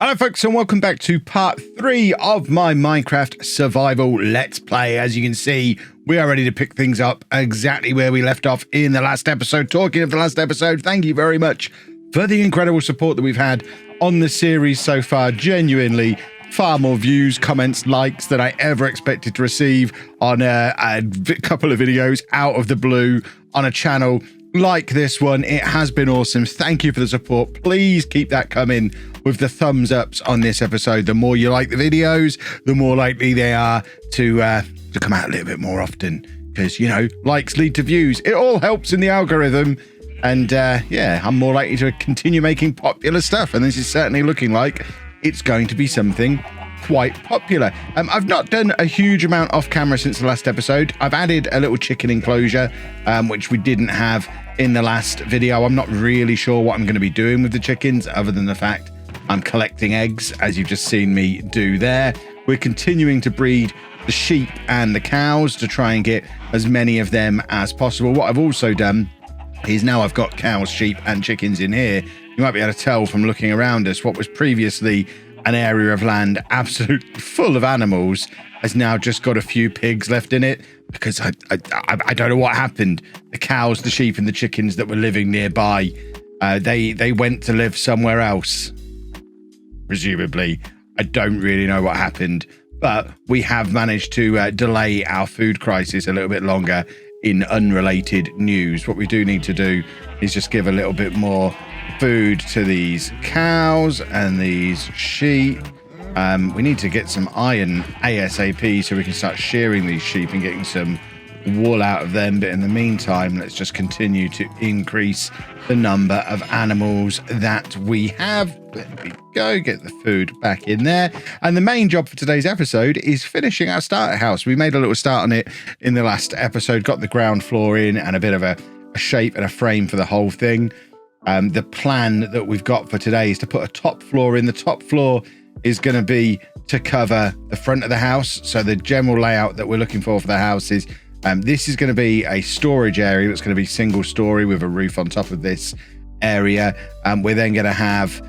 Hello folks and welcome back to part 3 of my Minecraft survival let's play. As you can see, we are ready to pick things up exactly where we left off in the last episode. Talking of the last episode, thank you very much for the incredible support that we've had on the series so far. Genuinely far more views, comments, likes than I ever expected to receive on a couple of videos out of the blue on a channel like this one. It has been awesome. Thank you for the support. Please keep that coming with the thumbs ups on this episode. The more you like the videos, the more likely they are to come out a little bit more often, because, you know, likes lead to views. It all helps in the algorithm, and yeah, I'm more likely to continue making popular stuff, and this is certainly looking like it's going to be something quite popular. I've not done a huge amount off camera since the last episode. I've added a little chicken enclosure, which we didn't have in the last video. I'm not really sure what I'm going to be doing with the chickens, other than the fact I'm collecting eggs, as you've just seen me do there. We're continuing to breed the sheep and the cows to try and get as many of them as possible. What I've also done is, now I've got cows, sheep and chickens in here, you might be able to tell from looking around us, what was previously an area of land absolutely full of animals has now just got a few pigs left in it, because I don't know what happened. The cows, the sheep and the chickens that were living nearby, they went to live somewhere else, presumably. I don't really know what happened, but we have managed to delay our food crisis a little bit longer in unrelated news. What we do need to do is just give a little bit more food to these cows and these sheep. We need to get some iron ASAP so we can start shearing these sheep and getting some wool out of them. But in the meantime, let's just continue to increase the number of animals that we have. There we go, get the food back in there. And the main job for today's episode is finishing our starter house. We made a little start on it in the last episode, got the ground floor in and a bit of a shape and a frame for the whole thing. The plan that we've got for today is to put a top floor in. The top floor is going to be to cover the front of the house. So the general layout that we're looking for the house is, this is going to be a storage area that's going to be single story with a roof on top of this area. We're then going to have,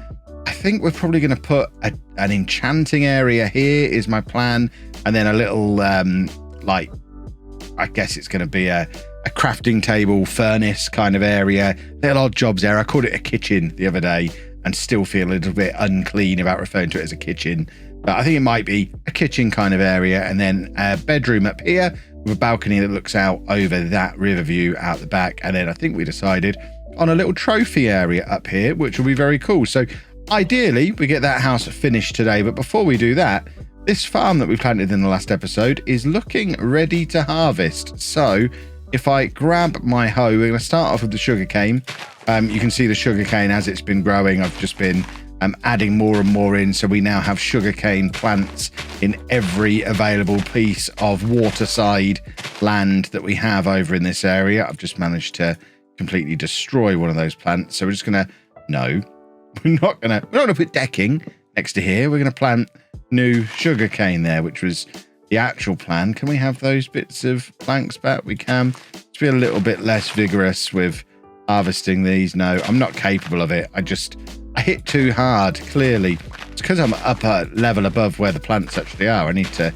I think we're probably going to put an enchanting area here is my plan. And then a little, like, I guess it's going to be a crafting table, furnace kind of area. Little odd jobs there. I called it a kitchen the other day and still feel a little bit unclean about referring to it as a kitchen. But I think it might be a kitchen kind of area. And then a bedroom up here with a balcony that looks out over that river view out the back. And then I think we decided on a little trophy area up here, which will be very cool. So ideally, we get that house finished today. But before we do that, this farm that we planted in the last episode is looking ready to harvest. So if I grab my hoe, we're going to start off with the sugarcane. You can see the sugarcane as it's been growing. I've just been adding more and more in. So we now have sugarcane plants in every available piece of waterside land that we have over in this area. I've just managed to completely destroy one of those plants. So we're just going to, no, we're not going to put decking next to here. We're going to plant new sugarcane there, which was the actual plan. Can we have those bits of planks back? We can. Let's be a little bit less vigorous with harvesting these. No, I'm not capable of it. I hit too hard, clearly. It's because I'm up a level above where the plants actually are. I need to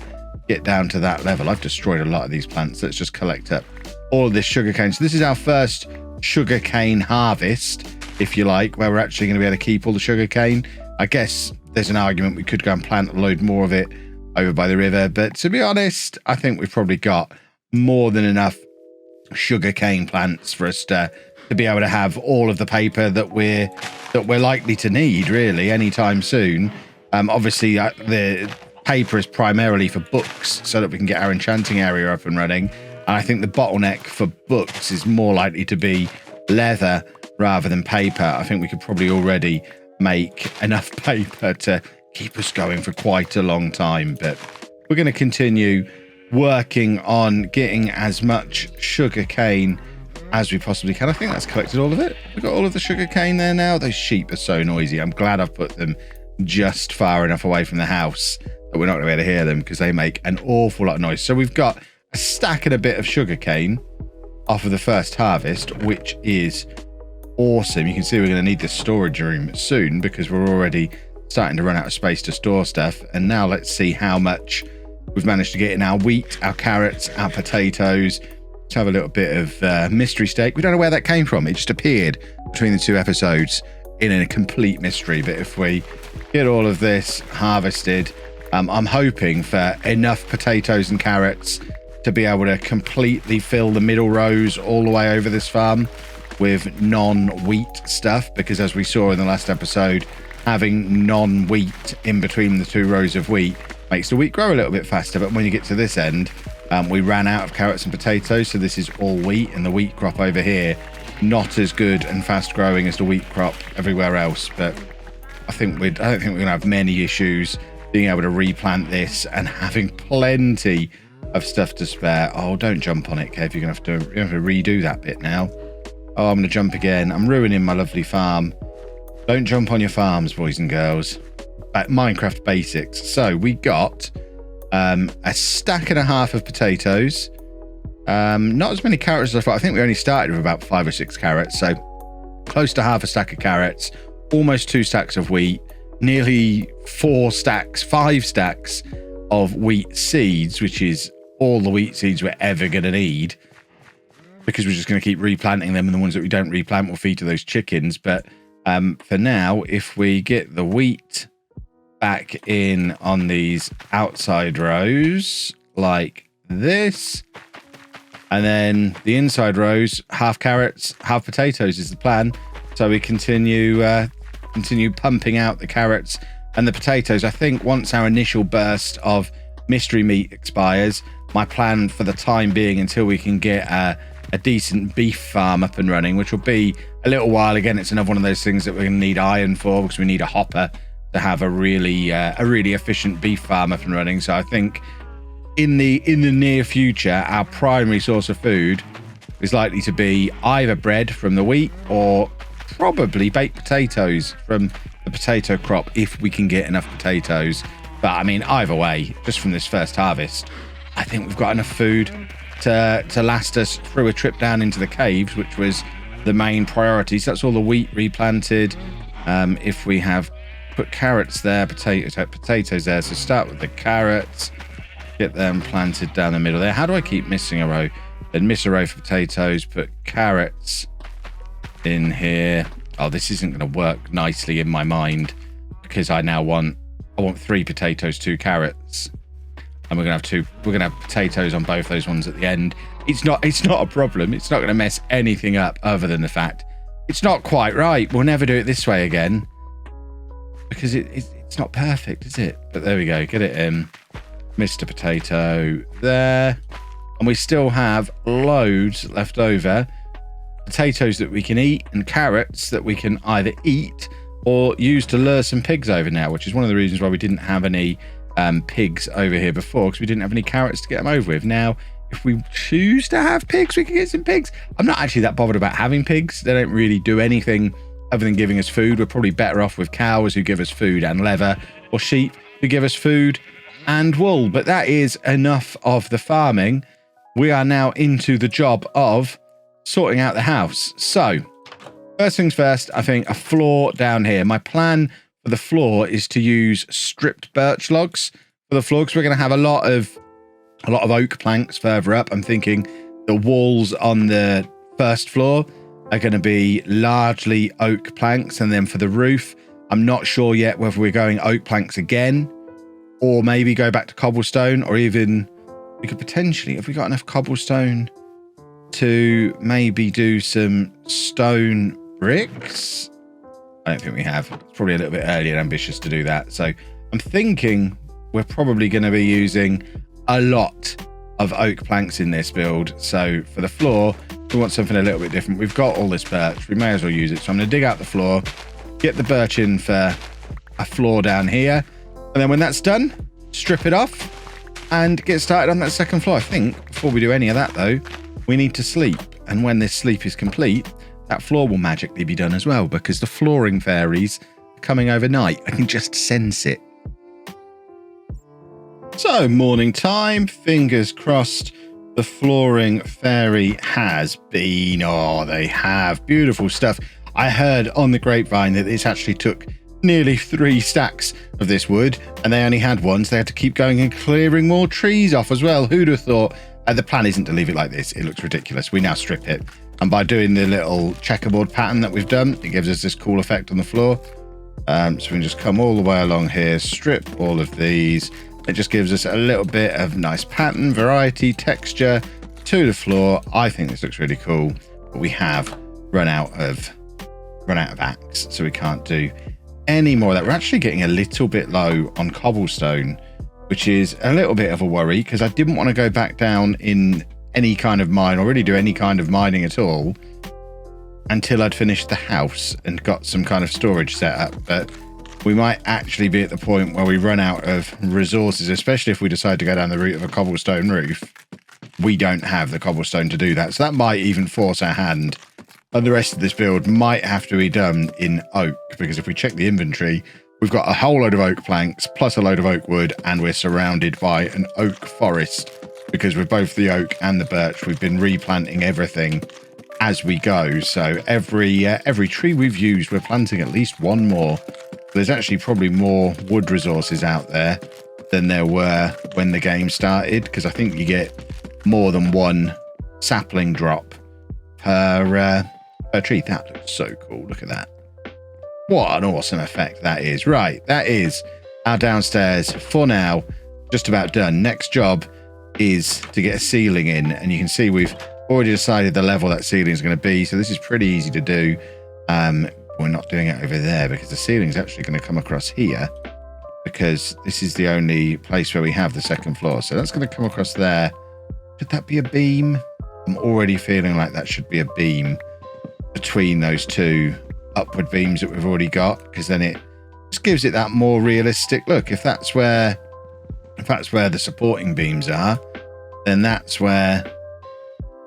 get down to that level. I've destroyed a lot of these plants. Let's just collect up all of this sugarcane. So this is our first sugarcane harvest, if you like, where we're actually going to be able to keep all the sugarcane. I guess there's an argument we could go and plant a load more of it over by the river, but to be honest, I think we've probably got more than enough sugarcane plants for us to be able to have all of the paper that we're likely to need, really, anytime soon. Obviously, the paper is primarily for books so that we can get our enchanting area up and running. And I think the bottleneck for books is more likely to be leather rather than paper. I think we could probably already make enough paper to keep us going for quite a long time, but we're going to continue working on getting as much sugarcane as we possibly can. I think that's collected all of it. We've got all of the sugarcane there now. Those sheep are so noisy. I'm glad I've put them just far enough away from the house that we're not going to be able to hear them, because they make an awful lot of noise. So we've got a stack and a bit of sugarcane off of the first harvest, which is awesome. You can see we're going to need this storage room soon, because we're already starting to run out of space to store stuff. And now let's see how much we've managed to get in our wheat, our carrots, our potatoes. Let's have a little bit of mystery steak. We don't know where that came from. It just appeared between the two episodes in a complete mystery. But if we get all of this harvested, I'm hoping for enough potatoes and carrots to be able to completely fill the middle rows all the way over this farm with non-wheat stuff, because as we saw in the last episode, having non-wheat in between the two rows of wheat makes the wheat grow a little bit faster. But when you get to this end, we ran out of carrots and potatoes, so this is all wheat, and the wheat crop over here not as good and fast growing as the wheat crop everywhere else. But I don't think we're gonna have many issues being able to replant this and having plenty of stuff to spare. Oh, don't jump on it, Kev. You're gonna have to redo that bit now. Oh, I'm gonna jump again. I'm ruining my lovely farm. Don't jump on your farms, boys and girls. Minecraft basics. So we got a stack and a half of potatoes. Not as many carrots as I thought. I think we only started with about 5 or 6 carrots. So close to half a stack of carrots, almost 2 stacks of wheat, nearly 5 stacks of wheat seeds, which is all the wheat seeds we're ever going to need, because we're just going to keep replanting them, and the ones that we don't replant will feed to those chickens. But for now, if we get the wheat back in on these outside rows like this, and then the inside rows, half carrots, half potatoes is the plan. So we continue pumping out the carrots and the potatoes. I think once our initial burst of mystery meat expires, my plan for the time being, until we can get a decent beef farm up and running, which will be a little while. Again, it's another one of those things that we're going to need iron for, because we need a hopper to have a really efficient beef farm up and running. So I think in the near future, our primary source of food is likely to be either bread from the wheat or probably baked potatoes from the potato crop, if we can get enough potatoes. But I mean, either way, just from this first harvest, I think we've got enough food to last us through a trip down into the caves, which was the main priority. So that's all the wheat replanted. If we have put carrots there, potatoes there, so start with the carrots, get them planted down the middle there. How do I keep missing a row? Then miss a row for potatoes, put carrots in here. Oh, this isn't going to work nicely in my mind, because I want 3 potatoes, 2 carrots, and we're gonna have potatoes on both those ones at the end. It's not a problem. It's not going to mess anything up, other than the fact it's not quite right. We'll never do it this way again, because it's not perfect, is it? But there we go. Get it in. Mr. Potato there. And we still have loads left over. Potatoes that we can eat, and carrots that we can either eat or use to lure some pigs over now, which is one of the reasons why we didn't have any pigs over here before, because we didn't have any carrots to get them over with. Now, if we choose to have pigs, we can get some pigs. I'm not actually that bothered about having pigs. They don't really do anything other than giving us food. We're probably better off with cows, who give us food and leather, or sheep, who give us food and wool. But that is enough of the farming. We are now into the job of sorting out the house. So first things first, I think a floor down here. My plan for the floor is to use stripped birch logs for the floor, because we're going to have a lot of oak planks further up. I'm thinking the walls on the first floor are going to be largely oak planks, and then for the roof, I'm not sure yet whether we're going oak planks again, or maybe go back to cobblestone, or even we could potentially, if we got enough cobblestone, to maybe do some stone bricks. I don't think we have. It's probably a little bit early and ambitious to do that. So I'm thinking we're probably going to be using a lot of oak planks in this build. So for the floor, we want something a little bit different. We've got all this birch. We may as well use it. So I'm going to dig out the floor, get the birch in for a floor down here. And then when that's done, strip it off and get started on that second floor. I think before we do any of that, though, we need to sleep. And when this sleep is complete, that floor will magically be done as well, because the flooring fairies are coming overnight. I can just sense it. So, morning time. Fingers crossed the flooring fairy has been. Oh, they have. Beautiful stuff. I heard on the grapevine that this actually took nearly 3 stacks of this wood, and they only had one, so they had to keep going and clearing more trees off as well. Who'd have thought? The plan isn't to leave it like this. It looks ridiculous. We now strip it, and by doing the little checkerboard pattern that we've done, it gives us this cool effect on the floor. So we can just come all the way along here, strip all of these. It just gives us a little bit of nice pattern, variety, texture to the floor. I think this looks really cool, but we have run out of axe, so we can't do any more of that. We're actually getting a little bit low on cobblestone, which is a little bit of a worry, because I didn't want to go back down in any kind of mine or really do any kind of mining at all until I'd finished the house and got some kind of storage set up. But we might actually be at the point where we run out of resources, especially if we decide to go down the route of a cobblestone roof. We don't have the cobblestone to do that, so that might even force our hand. And the rest of this build might have to be done in oak, because if we check the inventory, we've got a whole load of oak planks plus a load of oak wood, and we're surrounded by an oak forest, because with both the oak and the birch, we've been replanting everything as we go. So every tree we've used, we're planting at least one more. There's actually probably more wood resources out there than there were when the game started, because I think you get more than one sapling drop per tree. That looks so cool. Look at that. What an awesome effect that is. Right, that is our downstairs for now. Just about done. Next job is to get a ceiling in, and you can see we've already decided the level that ceiling is going to be, so this is pretty easy to do. We're not doing it over there because the ceiling is actually going to come across here, because this is the only place where we have the second floor, so that's going to come across there. Should that be a beam? I'm already feeling like that should be a beam between those two upward beams that we've already got, because then it just gives it that more realistic look. If that's where the supporting beams are, then that's where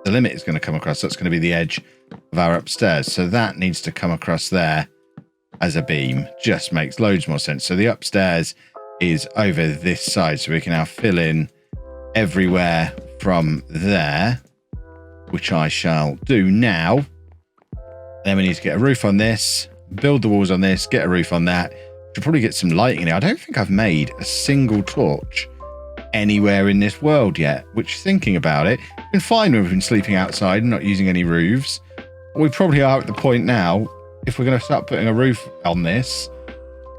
the limit is going to come across. That's going to be the edge of our upstairs, so that needs to come across there as a beam. Just makes loads more sense. So the upstairs is over this side, so we can now fill in everywhere from there, which I shall do now. Then we need to get a roof on this, build the walls on this, get a roof on that. Should probably get some lighting in here. I don't think I've made a single torch anywhere in this world yet, which, thinking about it, it's been fine when we've been sleeping outside and not using any roofs. We probably are at the point now, if we're going to start putting a roof on this,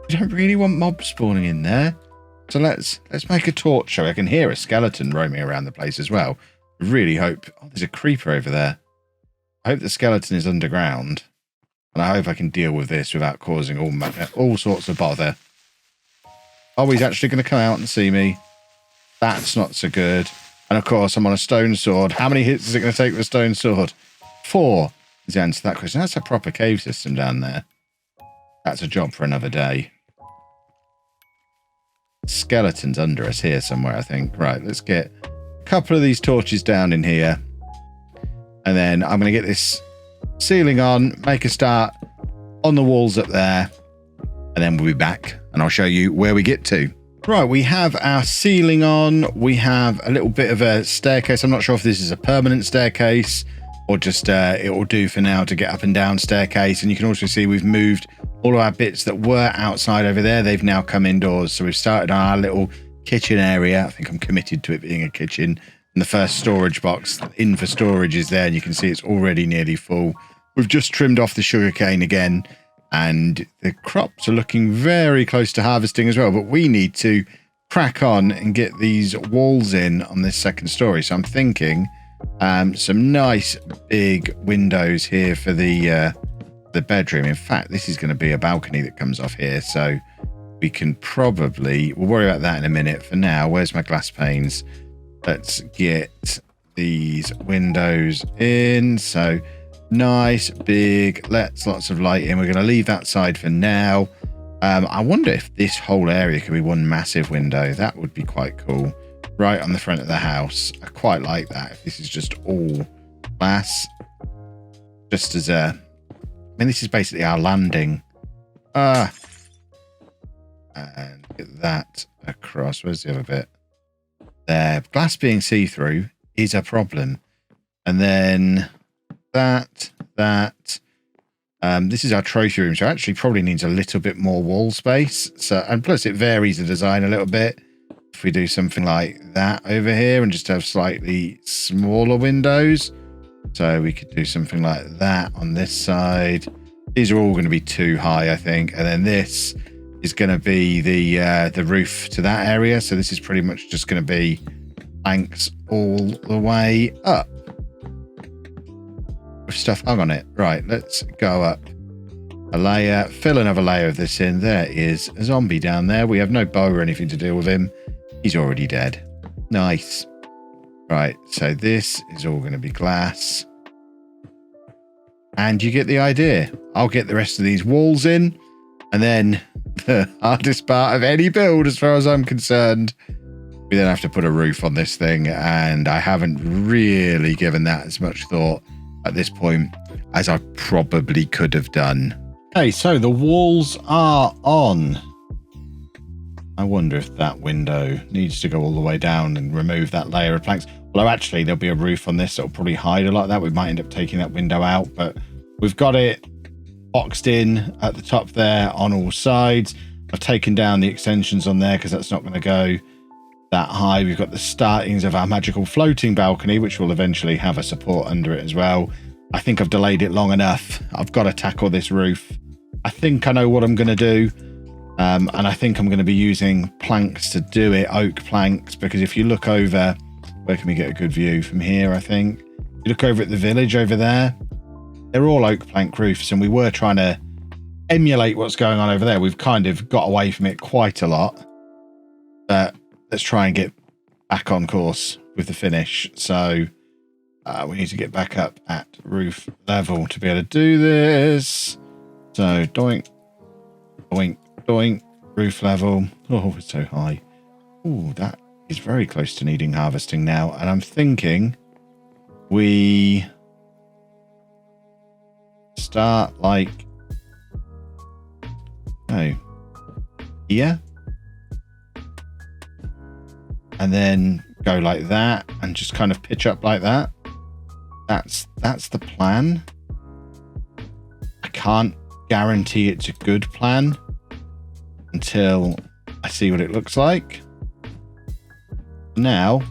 we don't really want mobs spawning in there. So let's make a torch so I can hear a skeleton roaming around the place as well. I really hope... Oh, there's a creeper over there. I hope the skeleton is underground. And I hope I can deal with this without causing all sorts of bother. Oh, he's actually going to come out and see me. That's not so good. And of course, I'm on a stone sword. How many hits is it going to take with a stone sword? 4 is the answer to that question. That's a proper cave system down there. That's a job for another day. Skeleton's under us here somewhere, I think. Right, let's get a couple of these torches down in here. And then I'm going to get this ceiling on, make a start on the walls up there. And then we'll be back and I'll show you where we get to. Right, we have our ceiling on. We have a little bit of a staircase. I'm not sure if this is a permanent staircase or just it will do for now to get up and down staircase. And you can also see we've moved all of our bits that were outside over there. They've now come indoors. So we've started on our little kitchen area. I think I'm committed to it being a kitchen. And the first storage box in for storage is there. And you can see it's already nearly full. We've just trimmed off the sugarcane again. And the crops are looking very close to harvesting as well. But we need to crack on and get these walls in on this second story. So I'm thinking some nice big windows here for the bedroom. In fact, this is going to be a balcony that comes off here. So we can probably... We'll worry about that in a minute. For now, where's my glass panes? Let's get these windows in. So... nice, big, lots of light in. We're going to leave that side for now. I wonder if this whole area could be one massive window. That would be quite cool. Right on the front of the house. I quite like that. If this is just all glass. Just as a... I mean, this is basically our landing. And get that across. Where's the other bit? There. Glass being see-through is a problem. And then... that, This is our trophy room, so it actually probably needs a little bit more wall space. So, and plus it varies the design a little bit. If we do something like that over here and just have slightly smaller windows. So we could do something like that on this side. These are all going to be too high, I think. And then this is going to be the roof to that area. So this is pretty much just going to be planks all the way up. With stuff hung on it. Right, let's go up a layer, fill another layer of this in. There is a zombie down there. We have no bow or anything to deal with him. He's already dead. Nice. Right, so this is all going to be glass. And you get the idea. I'll get the rest of these walls in. And then the hardest part of any build, as far as I'm concerned, we then have to put a roof on this thing. And I haven't really given that as much thought at this point as I probably could have done. Okay, so the walls are on. I wonder if that window needs to go all the way down and remove that layer of planks. Although actually there'll be a roof on this that'll probably hide a lot of that. We might end up taking that window out, but we've got it boxed in at the top there on all sides. I've taken down the extensions on there because that's not going to go that high. We've got the startings of our magical floating balcony, which will eventually have a support under it as well. I think I've delayed it long enough. I've got to tackle this roof. I think I know what I'm going to do. And I think I'm going to be using planks to do it, oak planks, because if you look over, where can we get a good view from here? I think you look over at the village over there, they're all oak plank roofs, and we were trying to emulate what's going on over there. We've kind of got away from it quite a lot, but let's try and get back on course with the finish. So we need to get back up at roof level to be able to do this. So doink, doink, doink, roof level. Oh, it's so high. Oh, that is very close to needing harvesting now. And I'm thinking we start like, here. And then go like that and just kind of pitch up like that. That's the plan. I can't guarantee it's a good plan until I see what it looks like. Now,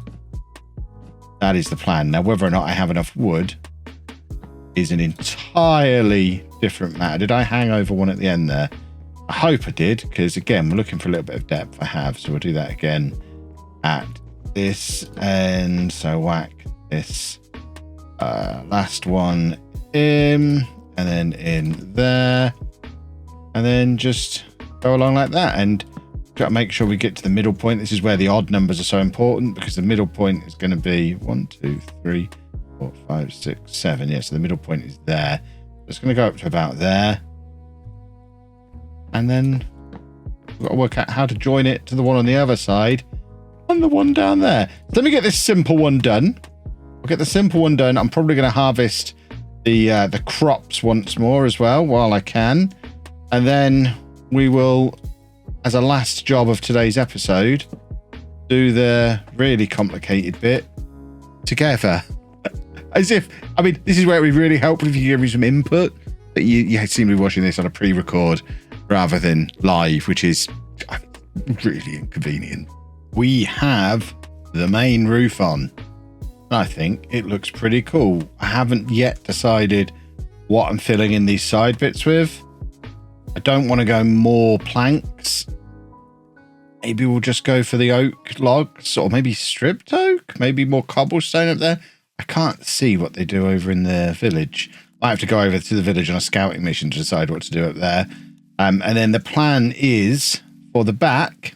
that is the plan. Now, whether or not I have enough wood is an entirely different matter. Did I hang over one at the end there? I hope I did, because again, we're looking for a little bit of depth. I have, so we'll do that again at this end. So whack this last one in, and then in there, and then just go along like that. And got to make sure we get to the middle point. This is where the odd numbers are so important, because the middle point is going to be 1, 2, 3, 4, 5, 6, 7. Yeah, so the middle point is there. It's going to go up to about there. And then we've got to work out how to join it to the one on the other side and the one down there. Let me get this simple one done. I'll get the simple one done. I'm probably going to harvest the crops once more as well while I can. And then we will, as a last job of today's episode, do the really complicated bit together. As if, I mean, this is where it would really help if you give me some input. But you seem to be watching this on a pre-record rather than live, which is really inconvenient. We have the main roof on. I think it looks pretty cool. I haven't yet decided what I'm filling in these side bits with. I don't want to go more planks. Maybe we'll just go for the oak logs, or maybe stripped oak, maybe more cobblestone up there. I can't see what they do over in the village. I have to go over to the village on a scouting mission to decide what to do up there. And then the plan is for the back,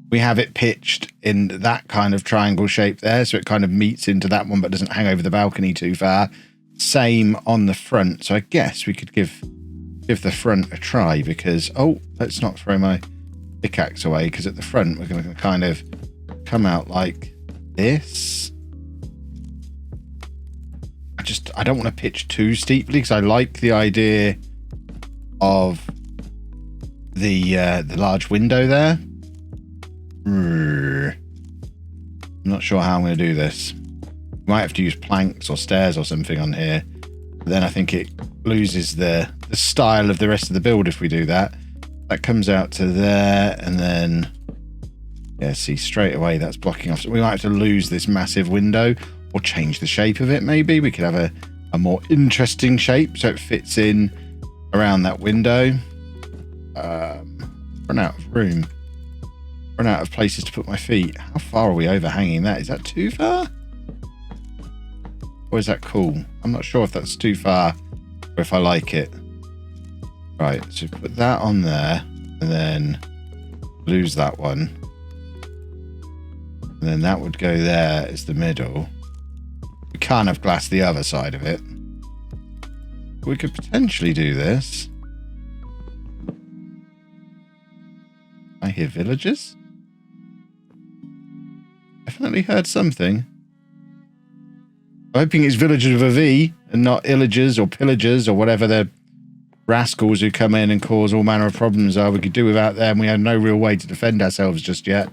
we have it pitched in that kind of triangle shape there. So it kind of meets into that one, but doesn't hang over the balcony too far. Same on the front. So I guess we could give the front a try, because, oh, let's not throw my pickaxe away, because at the front, we're going to kind of come out like this. I don't want to pitch too steeply, because I like the idea of the large window there. I'm not sure how I'm going to do this. Might have to use planks or stairs or something on here. But then I think it loses the style of the rest of the build if we do that. That comes out to there, and then, yeah, see, straight away that's blocking off. So we might have to lose this massive window or change the shape of it maybe. We could have a more interesting shape so it fits in around that window. Run out of room. Run out of places to put my feet. How far are we overhanging that? Is that too far? Or is that cool? I'm not sure if that's too far or if I like it. Right, so put that on there and then lose that one. And then that would go there as the middle. We can't have glass the other side of it. We could potentially do this. I hear villagers. Definitely heard something. I'm hoping it's villagers with a V and not illagers or pillagers or whatever the rascals who come in and cause all manner of problems are. We could do without them. We have no real way to defend ourselves just yet.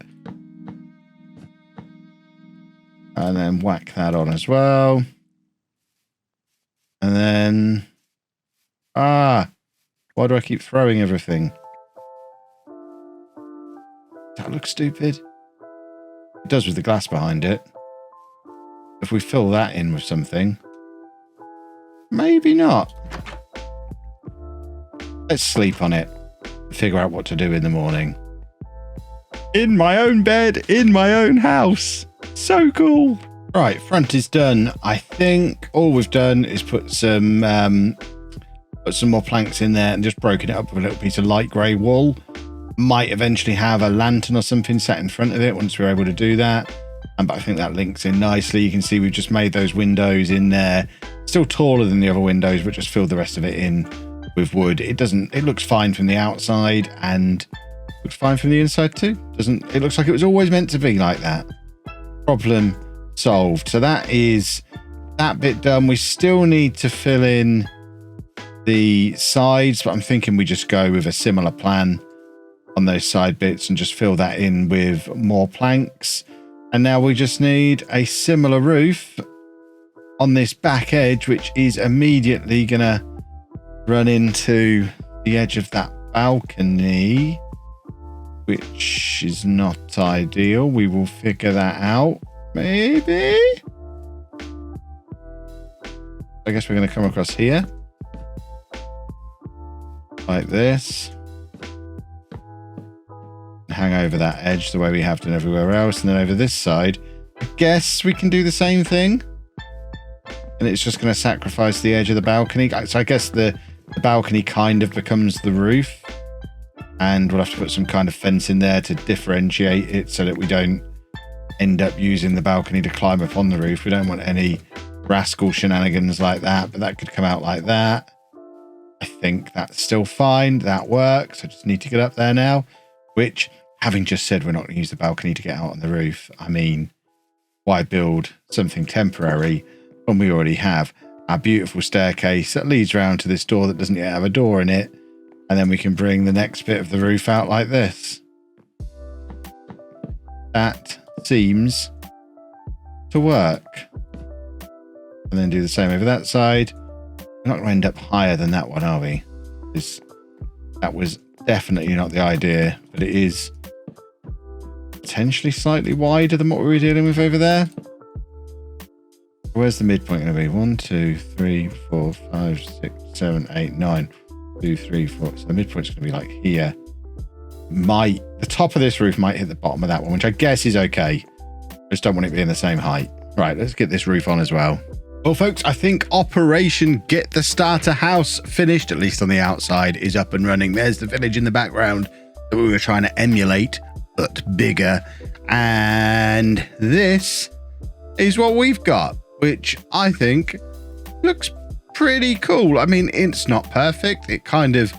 And then whack that on as well. And then... why do I keep throwing everything? That looks stupid. It does with the glass behind it. If we fill that in with something... Maybe not. Let's sleep on it. Figure out what to do in the morning. In my own bed, in my own house. So cool. Right, front is done. I think all we've done is put some more planks in there and just broken it up with a little piece of light grey wool. Might eventually have a lantern or something sat in front of it once we're able to do that. But I think that links in nicely. You can see we've just made those windows in there. Still taller than the other windows, but just filled the rest of it in with wood. It looks fine from the outside and looks fine from the inside too. It looks like it was always meant to be like that. Problem solved. So that is that bit done. We still need to fill in the sides, but I'm thinking we just go with a similar plan on those side bits and just fill that in with more planks. And now we just need a similar roof on this back edge, which is immediately gonna run into the edge of that balcony, which is not ideal. We will figure that out, maybe. I guess we're going to come across here like this, hang over that edge the way we have done everywhere else, and then over this side I guess we can do the same thing, and it's just going to sacrifice the edge of the balcony. So I guess the balcony kind of becomes the roof, and we'll have to put some kind of fence in there to differentiate it so that we don't end up using the balcony to climb up on the roof. We don't want any rascal shenanigans like that, but that could come out like that. I think that's still fine. That works. I just need to get up there now, which, having just said we're not going to use the balcony to get out on the roof, I mean, why build something temporary when we already have our beautiful staircase that leads round to this door that doesn't yet have a door in it, and then we can bring the next bit of the roof out like this. That seems to work. And then do the same over that side. We're not going to end up higher than that one, are we? That was definitely not the idea, but it is potentially slightly wider than what we were dealing with over there. Where's the midpoint going to be? 1, 2, 3, 4, 5, 6, 7, 8, 9. 2, 3, 4. So the midpoint's going to be like here. The top of this roof might hit the bottom of that one, which I guess is okay. Just don't want it being the same height. Right, let's get this roof on as well. Well, folks, I think Operation Get the Starter House finished, at least on the outside, is up and running. There's the village in the background that we were trying to emulate, but bigger. And this is what we've got, which I think looks pretty cool. I mean, it's not perfect. It kind of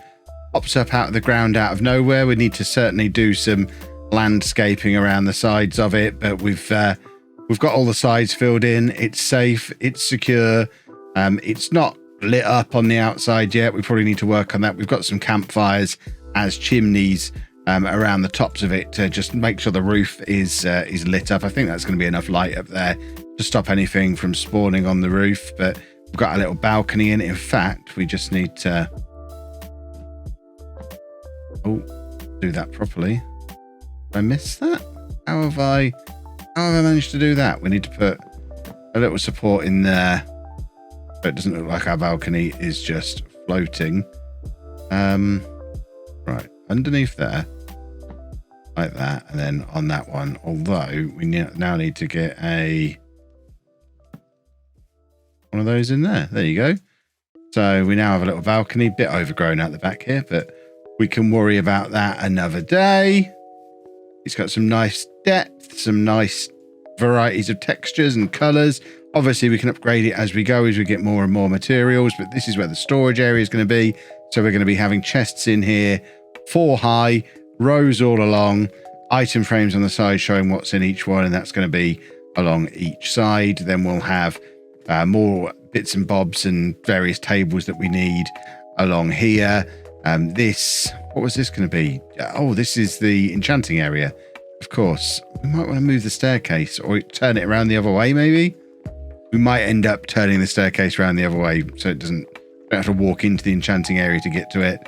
pops up out of the ground out of nowhere. We need to certainly do some landscaping around the sides of it, but we've got all the sides filled in. It's safe, it's secure. It's not lit up on the outside yet. We probably need to work on that. We've got some campfires as chimneys around the tops of it to just make sure the roof is lit up. I think that's going to be enough light up there to stop anything from spawning on the roof, but We've got a little balcony in it. In fact, we just need to do that properly. Did I miss that? How have I managed to do that? We need to put a little support in there, but it doesn't look like our balcony is just floating. Right, underneath there, like that, and then on that one. Although we now need to get one of those in there. There you go. So we now have a little balcony, bit overgrown out the back here, but we can worry about that another day. It's got some nice depth, some nice varieties of textures and colors. Obviously, we can upgrade it as we go, as we get more and more materials, but this is where the storage area is going to be. So we're going to be having chests in here, 4 high, rows all along, item frames on the side showing what's in each one, and that's going to be along each side. Then we'll have more bits and bobs and various tables that we need along here. What was this going to be? Oh, this is the enchanting area. Of course, we might want to move the staircase or turn it around the other way, maybe. We might end up turning the staircase around the other way so it don't have to walk into the enchanting area to get to it.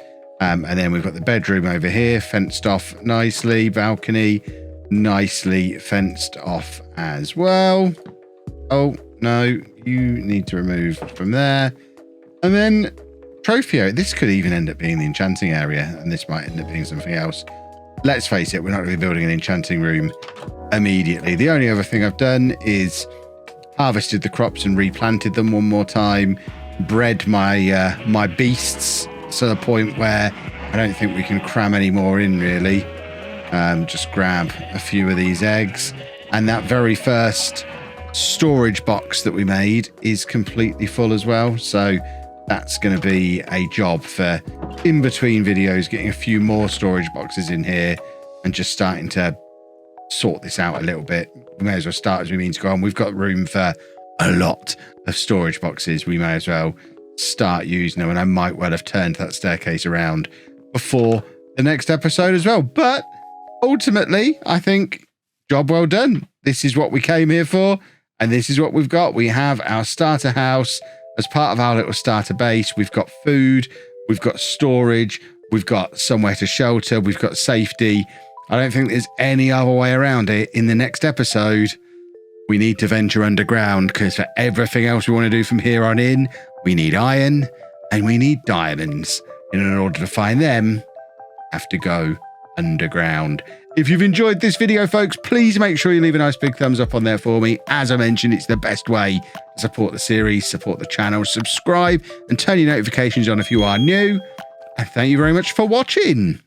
And then we've got the bedroom over here, fenced off nicely, balcony, nicely fenced off as well. Oh, no, you need to remove from there. And then trophy area. This could even end up being the enchanting area, and this might end up being something else. Let's face it, we're not going to be building an enchanting room immediately. The only other thing I've done is harvested the crops and replanted them one more time, bred my my beasts to the point where I don't think we can cram any more in, really. Just grab a few of these eggs, and that very first storage box that we made is completely full as well. So that's going to be a job for in between videos, getting a few more storage boxes in here and just starting to sort this out a little bit. We may as well start as we mean to go on. We've got room for a lot of storage boxes. We may as well start using them, and I might well have turned that staircase around before the next episode as well. But ultimately, I think job well done. This is what we came here for, and this is what we've got. We have our starter house as part of our little starter base. We've got food, we've got storage, we've got somewhere to shelter, we've got safety. I don't think there's any other way around it. In the next episode, we need to venture underground, because for everything else we want to do from here on in, we need iron and we need diamonds. And in order to find them, have to go underground. If you've enjoyed this video, folks, please make sure you leave a nice big thumbs up on there for me. As I mentioned, it's the best way to support the series, support the channel, subscribe and turn your notifications on if you are new. And thank you very much for watching.